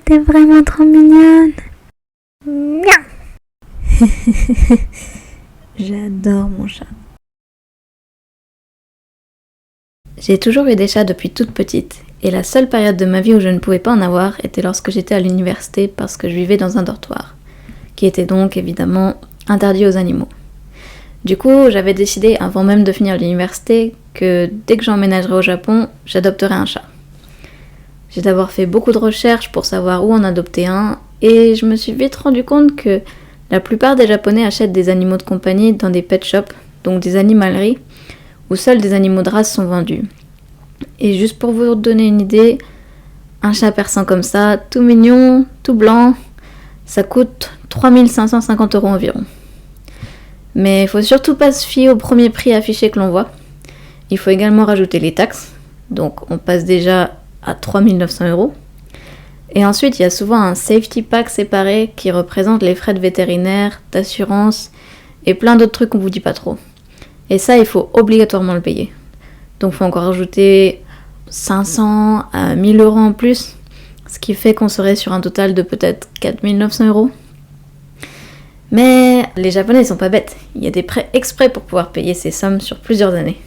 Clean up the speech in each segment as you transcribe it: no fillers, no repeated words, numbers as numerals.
t'es vraiment trop mignonne. Miaou. J'adore mon chat. J'ai toujours eu des chats depuis toute petite, et la seule période de ma vie où je ne pouvais pas en avoir était lorsque j'étais à l'université parce que je vivais dans un dortoir, qui était donc évidemment interdit aux animaux. Du coup, j'avais décidé avant même de finir l'université que dès que j'emménagerais au Japon, j'adopterais un chat. J'ai d'abord fait beaucoup de recherches pour savoir où en adopter un, et je me suis vite rendu compte que la plupart des Japonais achètent des animaux de compagnie dans des pet shops, donc des animaleries, où seuls des animaux de race sont vendus. Et juste pour vous donner une idée, un chat persan comme ça, tout mignon, tout blanc, ça coûte 3550 € environ. Mais il faut surtout pas se fier au premier prix affiché que l'on voit. Il faut également rajouter les taxes, donc on passe déjà à 3900 €. Et ensuite, il y a souvent un safety pack séparé qui représente les frais de vétérinaire, d'assurance et plein d'autres trucs qu'on vous dit pas trop. Et ça, il faut obligatoirement le payer. Donc il faut encore rajouter 500 à 1000 € en plus, ce qui fait qu'on serait sur un total de peut-être 4900 €. Mais les Japonais ils sont pas bêtes, il y a des prêts exprès pour pouvoir payer ces sommes sur plusieurs années.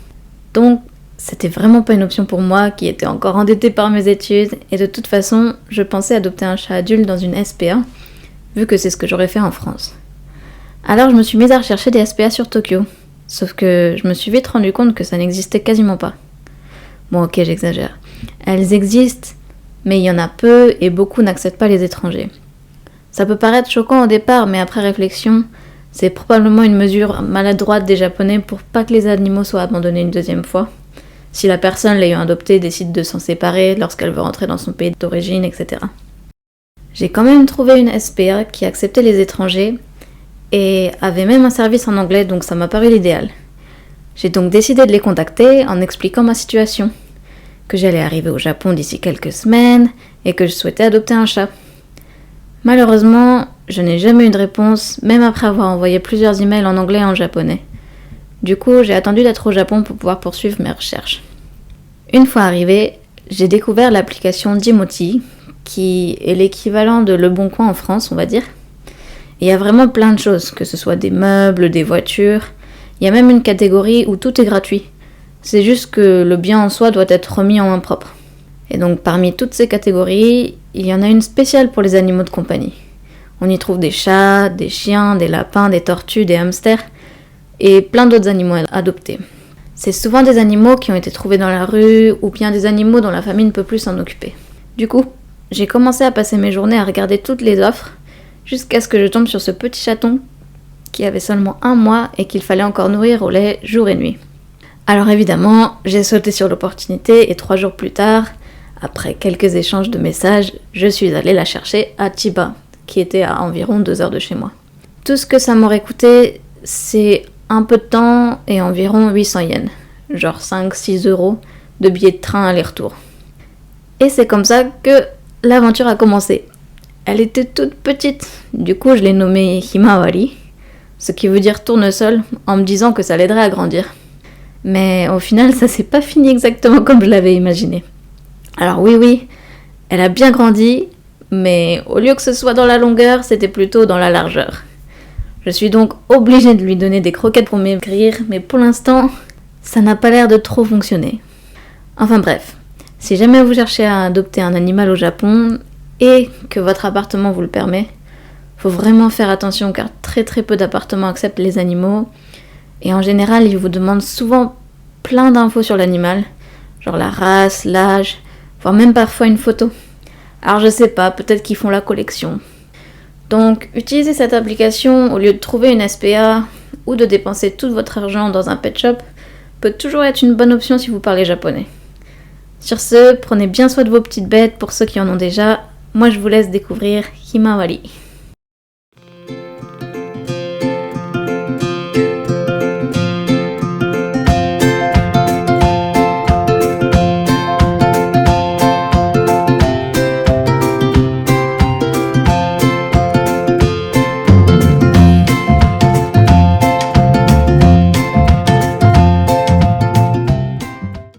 Donc c'était vraiment pas une option pour moi qui était encore endettée par mes études, et de toute façon je pensais adopter un chat adulte dans une SPA, vu que c'est ce que j'aurais fait en France. Alors je me suis mise à rechercher des SPA sur Tokyo. Sauf que je me suis vite rendu compte que ça n'existait quasiment pas. Bon, ok, j'exagère. Elles existent, mais il y en a peu et beaucoup n'acceptent pas les étrangers. Ça peut paraître choquant au départ, mais après réflexion, c'est probablement une mesure maladroite des Japonais pour pas que les animaux soient abandonnés une deuxième fois, si la personne l'ayant adopté décide de s'en séparer lorsqu'elle veut rentrer dans son pays d'origine, etc. J'ai quand même trouvé une SPA qui acceptait les étrangers, et avait même un service en anglais, donc ça m'a paru l'idéal. J'ai donc décidé de les contacter en expliquant ma situation, que j'allais arriver au Japon d'ici quelques semaines et que je souhaitais adopter un chat. Malheureusement, je n'ai jamais eu de réponse, même après avoir envoyé plusieurs emails en anglais et en japonais. Du coup, j'ai attendu d'être au Japon pour pouvoir poursuivre mes recherches. Une fois arrivée, j'ai découvert l'application Jimoti, qui est l'équivalent de Le Bon Coin en France, on va dire. Il y a vraiment plein de choses, que ce soit des meubles, des voitures. Il y a même une catégorie où tout est gratuit. C'est juste que le bien en soi doit être remis en main propre. Et donc parmi toutes ces catégories, il y en a une spéciale pour les animaux de compagnie. On y trouve des chats, des chiens, des lapins, des tortues, des hamsters et plein d'autres animaux adoptés. C'est souvent des animaux qui ont été trouvés dans la rue ou bien des animaux dont la famille ne peut plus s'en occuper. Du coup, j'ai commencé à passer mes journées à regarder toutes les offres jusqu'à ce que je tombe sur ce petit chaton qui avait seulement 1 mois et qu'il fallait encore nourrir au lait jour et nuit. Alors évidemment, j'ai sauté sur l'opportunité et 3 jours plus tard, après quelques échanges de messages, je suis allée la chercher à Chiba, qui était à environ 2 heures de chez moi. Tout ce que ça m'aurait coûté, c'est un peu de temps et environ 800 yens, genre 5-6 € de billets de train aller-retour. Et c'est comme ça que l'aventure a commencé. Elle était toute petite, du coup je l'ai nommée Himawari, ce qui veut dire tournesol, en me disant que ça l'aiderait à grandir. Mais au final, ça s'est pas fini exactement comme je l'avais imaginé. Alors oui, elle a bien grandi, mais au lieu que ce soit dans la longueur, c'était plutôt dans la largeur. Je suis donc obligée de lui donner des croquettes pour maigrir, mais pour l'instant, ça n'a pas l'air de trop fonctionner. Enfin bref, si jamais vous cherchez à adopter un animal au Japon, et que votre appartement vous le permet, faut vraiment faire attention car très peu d'appartements acceptent les animaux, et en général ils vous demandent souvent plein d'infos sur l'animal, genre la race, l'âge, voire même parfois une photo. Alors je sais pas, peut-être qu'ils font la collection. Donc utilisez cette application au lieu de trouver une SPA ou de dépenser tout votre argent dans un pet shop peut toujours être une bonne option si vous parlez japonais. Sur ce, prenez bien soin de vos petites bêtes pour ceux qui en ont déjà. Moi je vous laisse découvrir Himawari.